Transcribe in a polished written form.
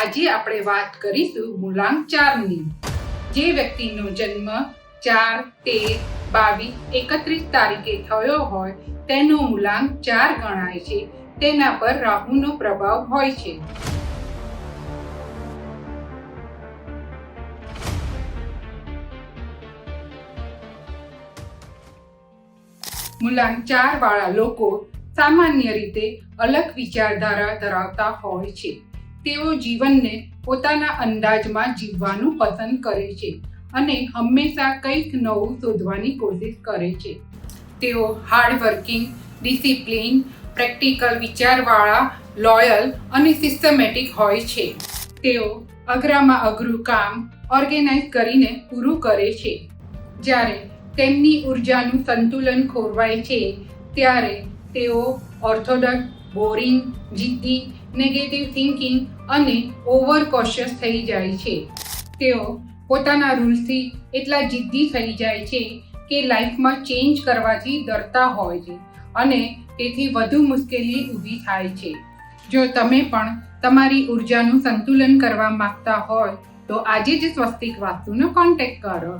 આજે આપણે વાત કરીશું મૂલાંક 4ની. જે વ્યક્તિનો જન્મ 4, 13, 22, 31 તારીખે થયો હોય તેનો મૂલાંક 4 ગણાય છે. તેના પર રાહુનો પ્રભાવ હોય છે. મૂલાંક 4 વાળા લોકો સામાન્ય રીતે અલગ વિચારધારા ધરાવતા હોય છે. તેઓ જીવનને પોતાના અંદાજમાં જીવવાનું પસંદ કરે છે અને હંમેશા કંઈક નવું શોધવાની કોશિશ કરે છે. તેઓ હાર્ડવર્કિંગ, ડિસિપ્લિન, પ્રેક્ટિકલ વિચારવાળા, લોયલ અને સિસ્ટમેટિક હોય છે. તેઓ અઘરામાં અઘરું કામ ઓર્ગેનાઇઝ કરીને પૂરું કરે છે. જ્યારે તેમની ઉર્જાનું સંતુલન ખોરવાય છે ત્યારે તેઓ ઓર્થોડોક્સ, બોરિંગ, જિદ્દી, નેગેટિવ થિંકિંગ અને ઓવર કોશિયસ થઈ જાય છે. તેઓ પોતાના રૂલ્સથી એટલા જિદ્દી થઈ જાય છે કે લાઈફમાં ચેન્જ કરવાથી ડરતા હોય છે અને તેથી વધુ મુશ્કેલી ઊભી થાય છે. જો તમે પણ તમારી ઉર્જાનું સંતુલન કરવા માંગતા હોય તો આજે જ સ્વસ્તિક વાસ્તુનો કોન્ટેક્ટ કરો.